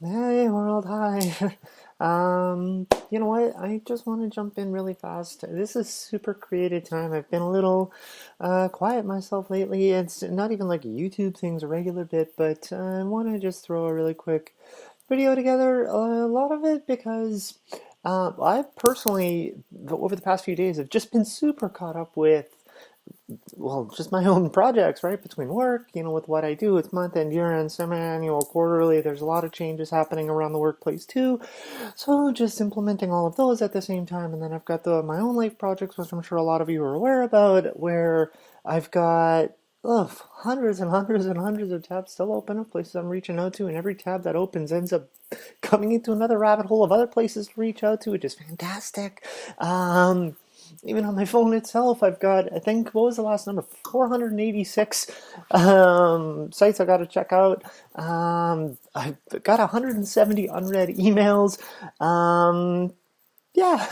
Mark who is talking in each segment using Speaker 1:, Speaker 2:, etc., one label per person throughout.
Speaker 1: Hey world, hi. You know what? I just want to jump in really fast. This is super creative time. I've been a little quiet myself lately. It's not even like a YouTube thing's a regular bit, but I want to just throw a really quick video together. A lot of it because I've personally, over the past few days, have just been super caught up with just my own projects, right? Between work, with what I do, it's month end, year end, semi-annual, quarterly. There's a lot of changes happening around the workplace too. So just implementing all of those at the same time. And then I've got my own life projects, which I'm sure a lot of you are aware about, where I've got hundreds and hundreds and hundreds of tabs still open of places I'm reaching out to, and every tab that opens ends up coming into another rabbit hole of other places to reach out to, which is fantastic. Even on my phone itself, I've got, I think, what was the last number? 486 sites I got to check out. I've got 170 unread emails. Yeah,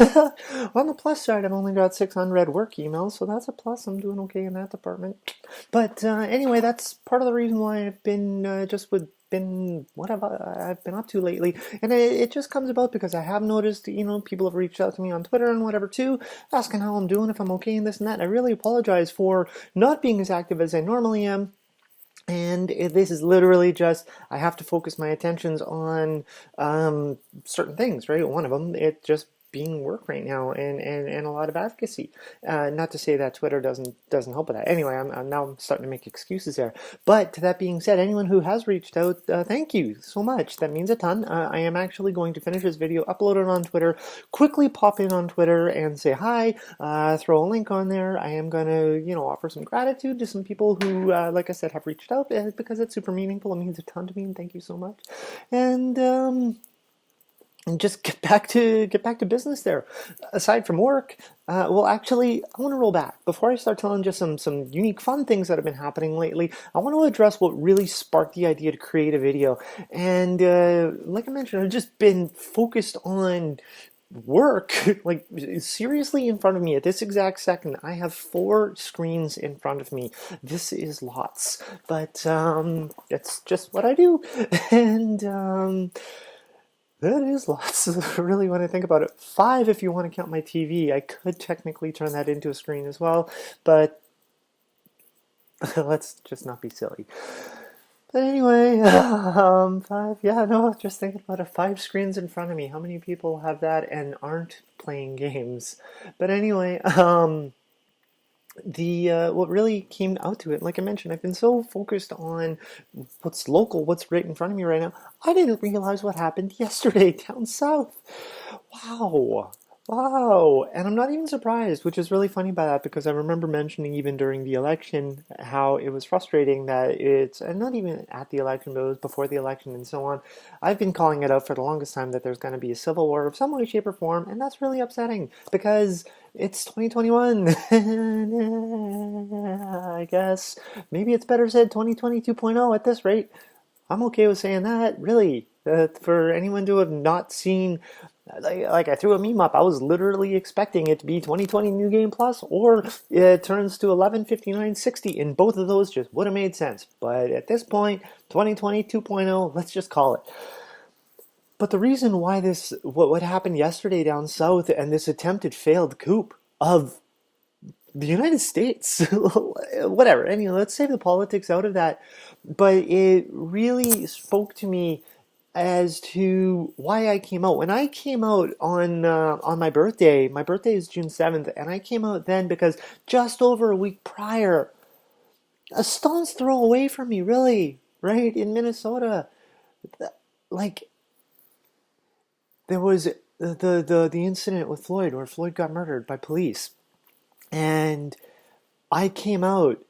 Speaker 1: on the plus side, I've only got 6 unread work emails, so that's a plus. I'm doing okay in that department. But anyway, that's part of the reason why I've been what have I've been up to lately, and it just comes about because I have noticed, people have reached out to me on Twitter and whatever too, asking how I'm doing, if I'm okay, and this and that. I really apologize for not being as active as I normally am. And this is literally just, I have to focus my attentions on certain things, right? One of them, it just being work right now, and a lot of advocacy. Not to say that Twitter doesn't help with that. Anyway, I'm starting to make excuses there. But to that being said, anyone who has reached out, thank you so much. That means a ton. I am actually going to finish this video, upload it on Twitter, quickly pop in on Twitter and say hi, throw a link on there. I am going to, offer some gratitude to some people who, like I said, have reached out because it's super meaningful. It means a ton to me, and thank you so much. And just get back to business there. Aside from work, actually, I want to roll back before I start telling just some unique fun things that have been happening lately. I want to address what really sparked the idea to create a video. And like I mentioned, I've just been focused on work. Like, seriously, in front of me at this exact second, I have 4 screens in front of me. This is lots, but it's just what I do. And that is lots, really, when I think about it. 5 if you want to count my TV. I could technically turn that into a screen as well, but let's just not be silly. But anyway, 5, yeah, no, just thinking about it. 5 screens in front of me. How many people have that and aren't playing games? But anyway, what really came out to it, like I mentioned, I've been so focused on what's local, what's right in front of me right now. I didn't realize what happened yesterday down south. Wow. Wow. And I'm not even surprised, which is really funny by that, because I remember mentioning even during the election how it was frustrating that and not even at the election, but it was before the election and so on. I've been calling it out for the longest time that there's going to be a civil war of some way, shape, or form, and that's really upsetting because it's 2021. I guess maybe it's better said 2020 2.0 at this rate. I'm okay with saying that, really. For anyone to have not seen, like I threw a meme up, I was literally expecting it to be 2020 New Game Plus, or it turns to 115960, and both of those just would have made sense. But at this point, 2020 2.0, let's just call it. But the reason why what happened yesterday down south, and this attempted failed coup of the United States, whatever, anyway, let's save the politics out of that. But it really spoke to me as to why I came out. When I came out on my birthday is June 7th, and I came out then because just over a week prior, a stone's throw away from me, really, right, in Minnesota, like, there was the incident with Floyd, where Floyd got murdered by police. And I came out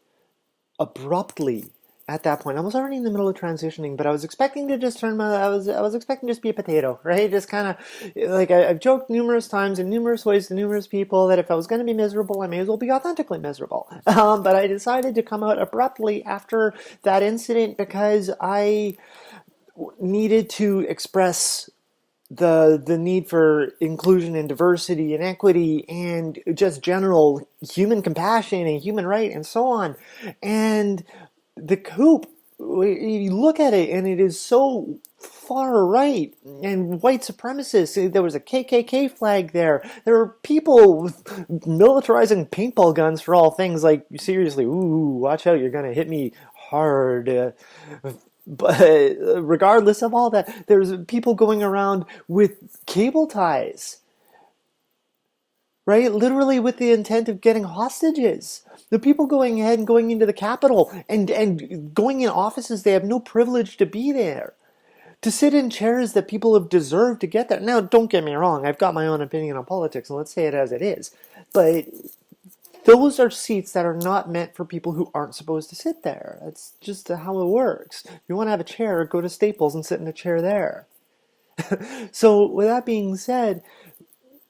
Speaker 1: abruptly at that point. I was already in the middle of transitioning, but I was expecting to just I was expecting to just be a potato, right? Just kind of like I've joked numerous times in numerous ways to numerous people that if I was going to be miserable, I may as well be authentically miserable. But I decided to come out abruptly after that incident because I needed to express the need for inclusion and diversity and equity and just general human compassion and human right and so on. And the coup, you look at it and it is so far right and white supremacists. There was a KKK flag there. There were people with militarizing paintball guns for all things. Like, seriously, ooh, watch out, you're gonna hit me hard. But regardless of all that, there's people going around with cable ties, right? Literally with the intent of getting hostages. The people going ahead and going into the Capitol and going in offices they have no privilege to be there. To sit in chairs that people have deserved to get there. Now, don't get me wrong, I've got my own opinion on politics, and let's say it as it is. But those are seats that are not meant for people who aren't supposed to sit there. That's just how it works. If you want to have a chair, go to Staples and sit in a chair there. So, with that being said,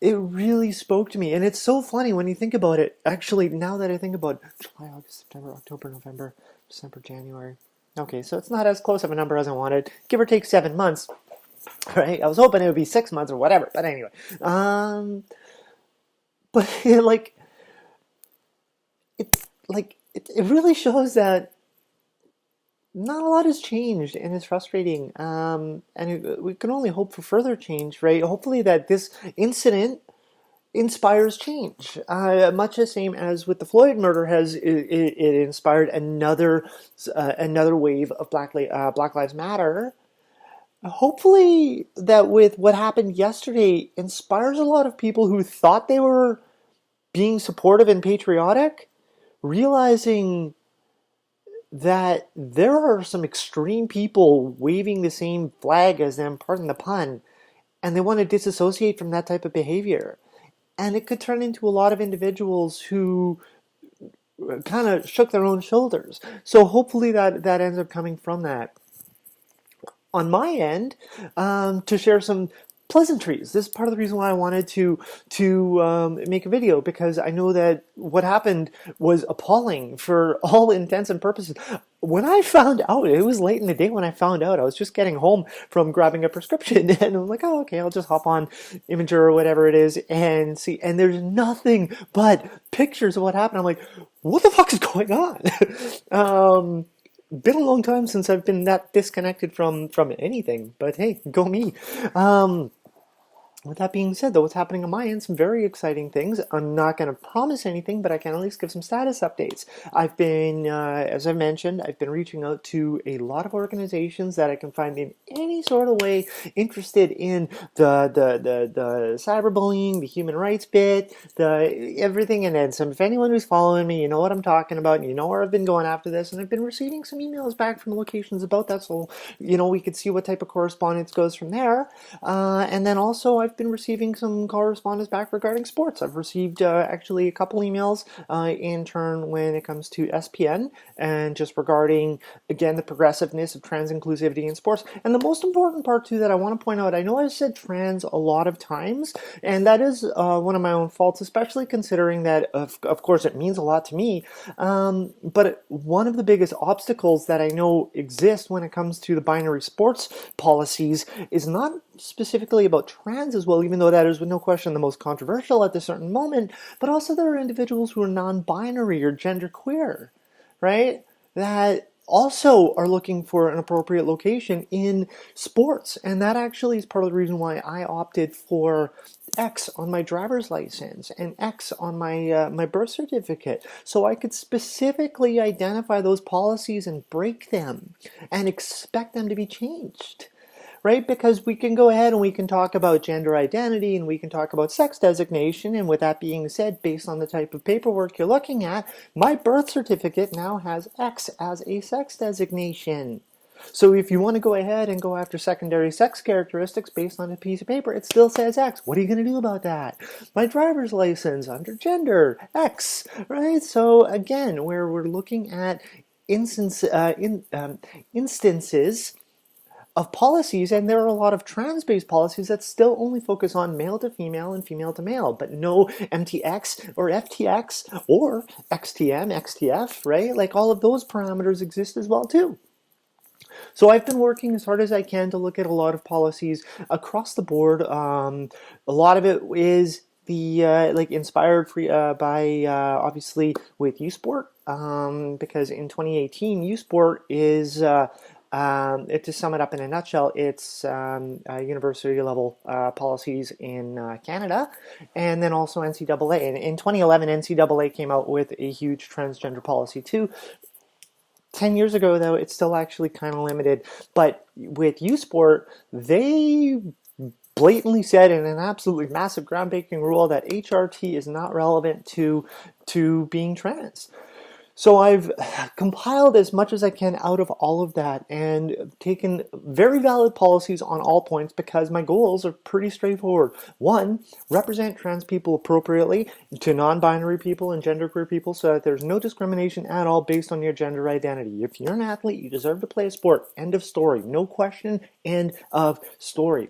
Speaker 1: it really spoke to me. And it's so funny when you think about it. Actually, now that I think about it, July, August, September, October, November, December, January. Okay, so it's not as close of a number as I wanted. Give or take 7 months, right? I was hoping it would be 6 months or whatever. But anyway. But it really shows that not a lot has changed, and it's frustrating. We can only hope for further change, right? Hopefully that this incident inspires change, much the same as with the Floyd murder has it inspired another wave of Black Lives Matter. Hopefully that with what happened yesterday inspires a lot of people who thought they were being supportive and patriotic, realizing that there are some extreme people waving the same flag as them, pardon the pun, and they want to disassociate from that type of behavior. And it could turn into a lot of individuals who kind of shook their own shoulders. So hopefully that ends up coming from that. On my end, to share some pleasantries. This is part of the reason why I wanted to make a video, because I know that what happened was appalling for all intents and purposes. When I found out, it was late in the day when I found out. I was just getting home from grabbing a prescription, and I'm like, oh, okay, I'll just hop on Imager or whatever it is and see. And there's nothing but pictures of what happened. I'm like, what the fuck is going on? Been a long time since I've been that disconnected from anything, but hey, go me. With that being said, though, what's happening on my end, some very exciting things. I'm not going to promise anything, but I can at least give some status updates. I've been, as I mentioned, I've been reaching out to a lot of organizations that I can find in any sort of way interested in the cyberbullying, the human rights bit, the everything. And then if anyone who's following me, you know what I'm talking about, and you know where I've been going after this. And I've been receiving some emails back from locations about that, so we could see what type of correspondence goes from there. And then also I've been receiving some correspondence back regarding sports. I've received actually a couple emails in turn when it comes to SPN and just regarding, again, the progressiveness of trans inclusivity in sports. And the most important part too that I want to point out, I know I've said trans a lot of times, and that is one of my own faults, especially considering that of course it means a lot to me, but one of the biggest obstacles that I know exist when it comes to the binary sports policies is not specifically about trans as well, even though that is with no question the most controversial at this certain moment, but also there are individuals who are non-binary or genderqueer, right? That also are looking for an appropriate location in sports. And that actually is part of the reason why I opted for X on my driver's license and X on my birth certificate, so I could specifically identify those policies and break them and expect them to be changed. Right? Because we can go ahead and we can talk about gender identity and we can talk about sex designation. And with that being said, based on the type of paperwork you're looking at, my birth certificate now has X as a sex designation. So if you want to go ahead and go after secondary sex characteristics based on a piece of paper, it still says X. What are you going to do about that? My driver's license under gender, X, right? So again, where we're looking at instances of policies, and there are a lot of trans-based policies that still only focus on male to female and female to male, but no MTX or FTX or XTM, XTF, right? Like all of those parameters exist as well too. So I've been working as hard as I can to look at a lot of policies across the board. A lot of it is the inspired by obviously with U Sport, because in 2018 U Sport is To sum it up in a nutshell, it's university level policies in Canada, and then also NCAA. And in 2011, NCAA came out with a huge transgender policy too. 10 years ago, though, it's still actually kind of limited. But with U Sport, they blatantly said in an absolutely massive groundbreaking rule that HRT is not relevant to being trans. So I've compiled as much as I can out of all of that and taken very valid policies on all points because my goals are pretty straightforward. One, represent trans people appropriately to non-binary people and genderqueer people so that there's no discrimination at all based on your gender identity. If you're an athlete, you deserve to play a sport. End of story. No question. End of story.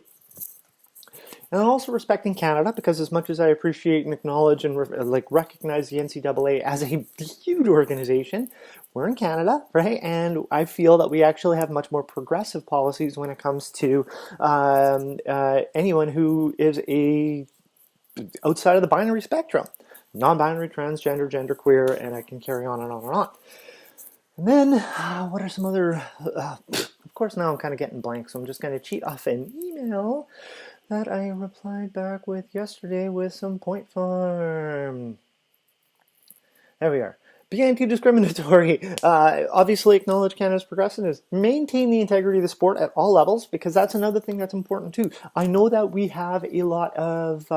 Speaker 1: And also respecting Canada, because as much as I appreciate and acknowledge and recognize the NCAA as a huge organization, we're in Canada, right? And I feel that we actually have much more progressive policies when it comes to anyone who is outside of the binary spectrum. Non-binary, transgender, genderqueer, and I can carry on and on and on. And then, what are some other... of course, now I'm kind of getting blank, so I'm just going to cheat off an email that I replied back with yesterday with some point form. There we are. Be anti-discriminatory. Obviously acknowledge Canada's progressiveness. Maintain the integrity of the sport at all levels, because that's another thing that's important too. I know that we have a lot of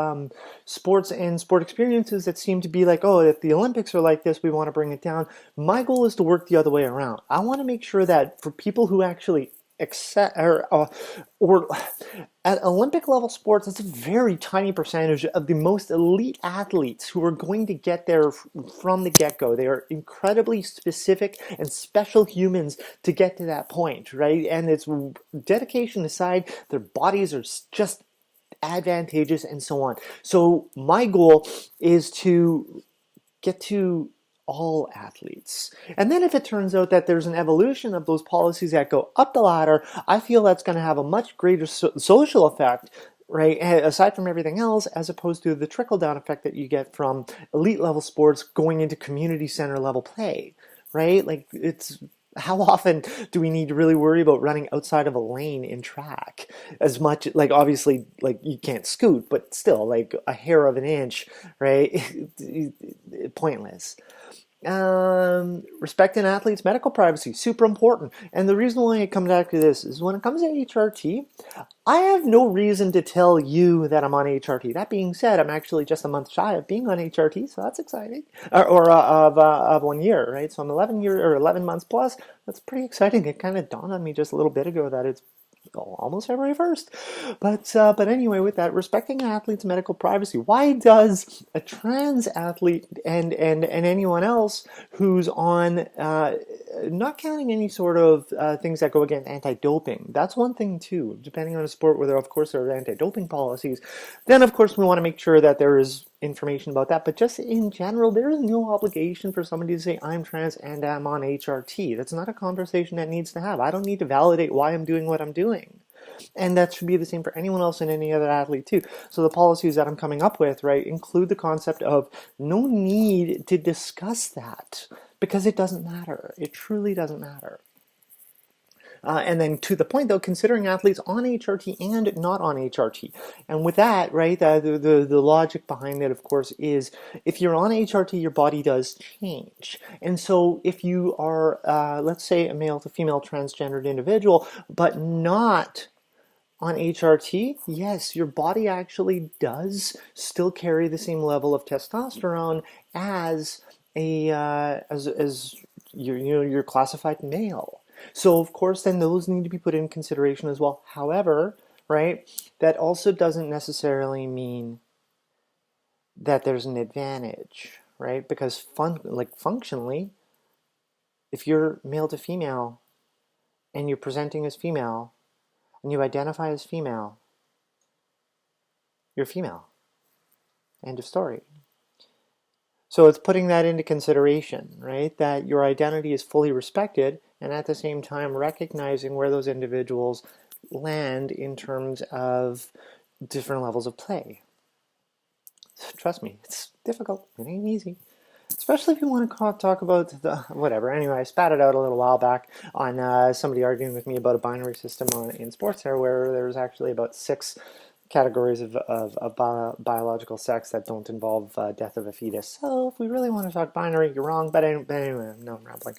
Speaker 1: sports and sport experiences that seem to be like, oh, if the Olympics are like this, we want to bring it down. My goal is to work the other way around. I want to make sure that for people who actually or at Olympic level sports, it's a very tiny percentage of the most elite athletes who are going to get there from the get-go. They are incredibly specific and special humans to get to that point, right? And it's dedication aside, their bodies are just advantageous and so on. So my goal is to get to all athletes. And then if it turns out that there's an evolution of those policies that go up the ladder, I feel that's going to have a much greater social effect, right, aside from everything else, as opposed to the trickle-down effect that you get from elite level sports going into community center level play, right? Like, it's... How often do we need to really worry about running outside of a lane in track? As much, like, obviously, like, you can't scoot, but still, like, a hair of an inch, right? Pointless. Respect an athlete's medical privacy, super important. And the reason why I come back to this is when it comes to HRT, I have no reason to tell you that I'm on HRT. That being said, I'm actually just a month shy of being on HRT, so that's exciting. Of 1 year, right? So I'm 11 months plus. That's pretty exciting. It kind of dawned on me just a little bit ago that it's almost February 1st. But anyway, with that, respecting an athlete's medical privacy. Why does a trans athlete and anyone else who's on, not counting any sort of things that go against anti-doping, that's one thing too, depending on the sport, whether of course there are anti-doping policies, then of course we want to make sure that there is information about that. But just in general, there is no obligation for somebody to say, I'm trans and I'm on HRT. That's not a conversation that needs to have. I don't need to validate why I'm doing what I'm doing. And that should be the same for anyone else and any other athlete too. So the policies that I'm coming up with, right, include the concept of no need to discuss that, because it doesn't matter. It truly doesn't matter. And then to the point, though, considering athletes on HRT and not on HRT. And with that, right, the logic behind it, of course, is if you're on HRT, your body does change. And so if you are, let's say, a male to female transgendered individual, but not on HRT, yes, your body actually does still carry the same level of testosterone as you're classified male. So of course, then those need to be put in consideration as well. However, right, that also doesn't necessarily mean that there's an advantage, right? Because functionally, if you're male to female and you're presenting as female and you identify as female, you're female. End of story. So it's putting that into consideration, right? That your identity is fully respected, and at the same time recognizing where those individuals land in terms of different levels of play. Trust me, it's difficult. It ain't easy. especially if you want to talk about the whatever. Anyway, I spat it out a little while back on somebody arguing with me about a binary system in sports here, where there was actually about 6 categories of biological sex that don't involve death of a fetus. So if we really want to talk binary, you're wrong. But anyway, no, I'm rambling.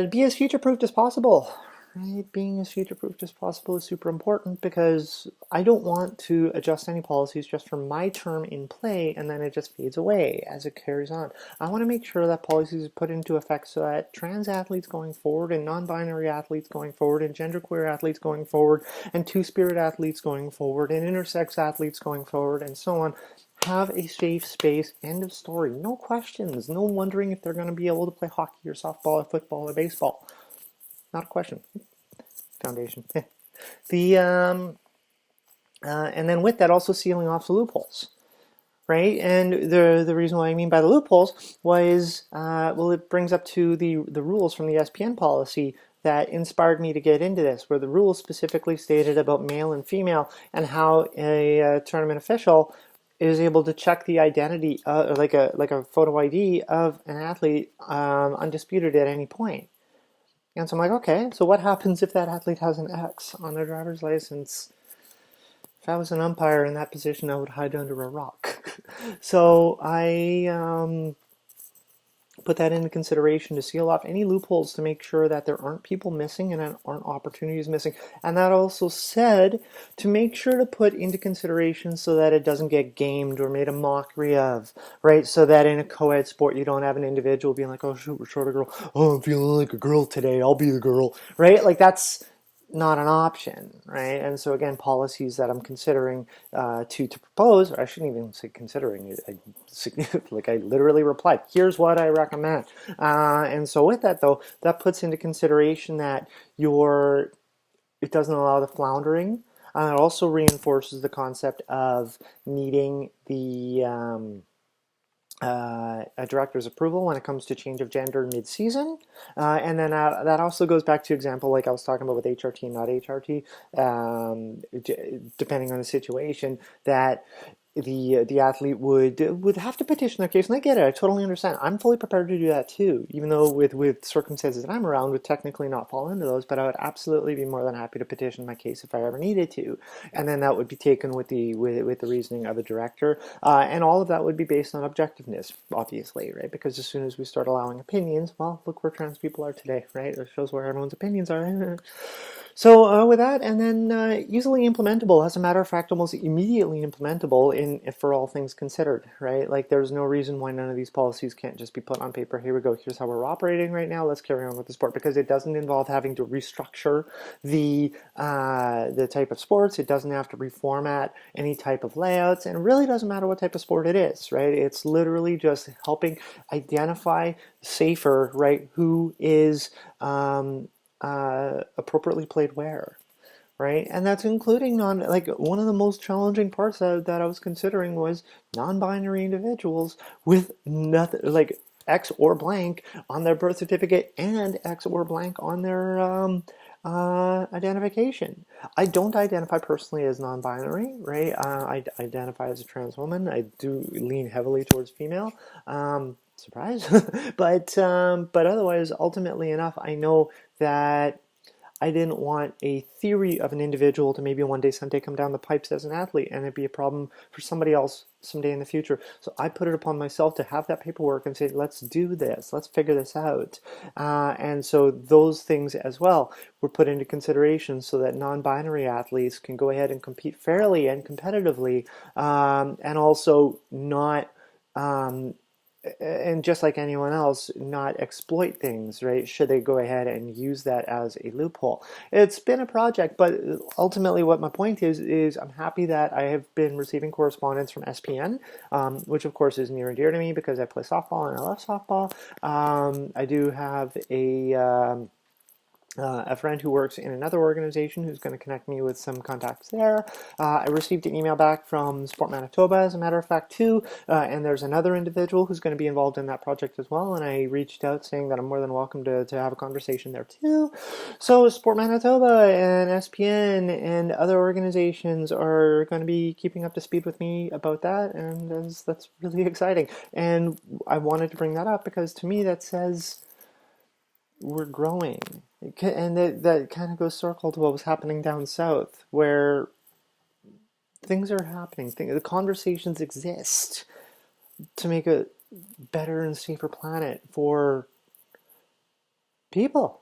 Speaker 1: Be as future-proofed as possible. Right? Being as future-proofed as possible is super important because I don't want to adjust any policies just for my term in play and then it just fades away as it carries on. I want to make sure that policies are put into effect so that trans athletes going forward and non-binary athletes going forward and genderqueer athletes going forward and two-spirit athletes going forward and intersex athletes going forward and so on have a safe space, end of story. No questions, no wondering if they're going to be able to play hockey or softball or football or baseball. Not a question. Foundation. And then with that, also sealing off the loopholes, right? And the reason why I mean by the loopholes was, well, it brings up to the rules from the SPN policy that inspired me to get into this, where the rules specifically stated about male and female and how a tournament official is able to check the identity, like a photo ID of an athlete, undisputed at any point. And so I'm like, okay, so what happens if that athlete has an X on their driver's license? If I was an umpire in that position, I would hide under a rock. So I put that into consideration to seal off any loopholes to make sure that there aren't people missing and aren't opportunities missing. And that also said to make sure to put into consideration so that it doesn't get gamed or made a mockery of, right? So that in a co-ed sport, you don't have an individual being like, oh, shoot, we're short a girl. Oh, I'm feeling like a girl today. I'll be the girl, right? Like that's not an option, right? And so again, policies that I'm considering to propose, or I shouldn't even say considering, I literally replied, here's what I recommend. And so with that though, that puts into consideration that it doesn't allow the floundering. It also reinforces the concept of needing the a director's approval when it comes to change of gender mid-season. And then that also goes back to example like I was talking about with HRT and not HRT, depending on the situation, that the athlete would have to petition their case, and I get it. I totally understand. I'm fully prepared to do that too, even though with circumstances that I'm around would technically not fall into those. But I would absolutely be more than happy to petition my case if I ever needed to, and then that would be taken with the reasoning of the director, and all of that would be based on objectiveness, obviously, right? Because as soon as we start allowing opinions, well, look where trans people are today, right? It shows where everyone's opinions are. So with that, and then easily implementable. As a matter of fact, almost immediately implementable for all things considered, right? Like there's no reason why none of these policies can't just be put on paper. Here we go. Here's how we're operating right now. Let's carry on with the sport, because it doesn't involve having to restructure the type of sports. It doesn't have to reformat any type of layouts, and it really doesn't matter what type of sport it is, right? It's literally just helping identify safer, right? Who is appropriately played where, right? And that's including one of the most challenging parts that I was considering was non-binary individuals with nothing, like X or blank on their birth certificate and X or blank on their identification. I don't identify personally as non-binary, right? I identify as a trans woman. I do lean heavily towards female. Surprise. But otherwise, ultimately enough, I know that I didn't want a theory of an individual to maybe one day, someday come down the pipes as an athlete and it'd be a problem for somebody else someday in the future. So I put it upon myself to have that paperwork and say, let's do this, let's figure this out. And so those things as well were put into consideration so that non-binary athletes can go ahead and compete fairly and competitively, and also not and just like anyone else, not exploit things, right? Should they go ahead and use that as a loophole? It's been a project, but ultimately what my point is I'm happy that I have been receiving correspondence from SPN, which of course is near and dear to me because I play softball and I love softball. I do have a a friend who works in another organization who's going to connect me with some contacts there. I received an email back from Sport Manitoba, as a matter of fact, too, and there's another individual who's going to be involved in that project as well, and I reached out saying that I'm more than welcome to have a conversation there, too. So Sport Manitoba and SPN and other organizations are going to be keeping up to speed with me about that, and that's really exciting. And I wanted to bring that up because to me that says we're growing. And that kind of goes circle to what was happening down south, where things are happening. The conversations exist to make a better and safer planet for people,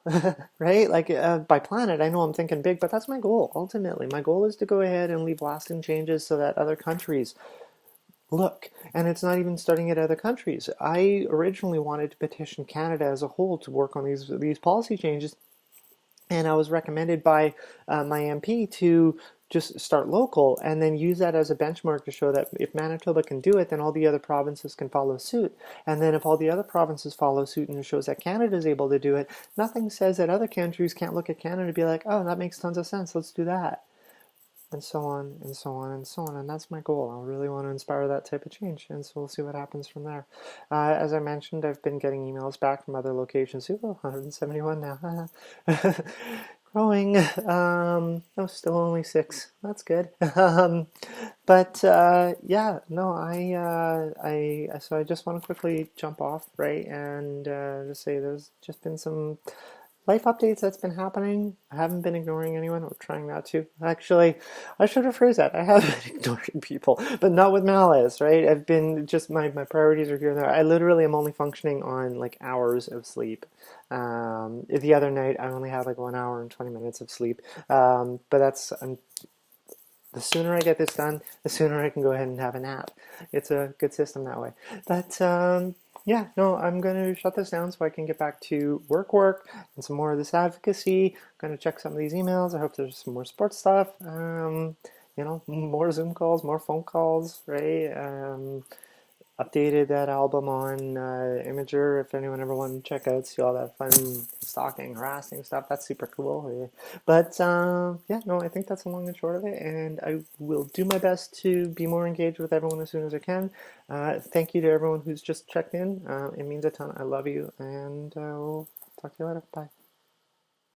Speaker 1: right? Like by planet, I know I'm thinking big, but that's my goal. Ultimately, my goal is to go ahead and leave lasting changes so that other countries look. And it's not even starting at other countries. I originally wanted to petition Canada as a whole to work on these policy changes, and I was recommended by my MP to just start local and then use that as a benchmark to show that if Manitoba can do it, then all the other provinces can follow suit. And then if all the other provinces follow suit and it shows that Canada is able to do it, nothing says that other countries can't look at Canada and be like, oh, that makes tons of sense, let's do that. And so on and so on and so on. And that's my goal. I really want to inspire that type of change. And so we'll see what happens from there. As I mentioned, I've been getting emails back from other locations. Ooh, 171 now. Growing. No, still only 6. That's good. But yeah, no, so I just want to quickly jump off, right, and just say there's just been some life updates that's been happening. I haven't been ignoring anyone or trying not to. Actually, I should have phrased that. I have been ignoring people, but not with malice, right? I've been just my priorities are here and there. I literally am only functioning on like hours of sleep. The other night I only had like 1 hour and 20 minutes of sleep. But that's the sooner I get this done, the sooner I can go ahead and have a nap. It's a good system that way. But yeah, no, I'm going to shut this down so I can get back to work, and some more of this advocacy. I'm going to check some of these emails. I hope there's some more sports stuff. More Zoom calls, more phone calls, right? Updated that album on Imager. If anyone ever wanted to check out, see all that fun stalking, harassing stuff, that's super cool. But yeah, no, I think that's the long and short of it, and I will do my best to be more engaged with everyone as soon as I can. Thank you to everyone who's just checked in. It means a ton. I love you, and we'll talk to you later. Bye.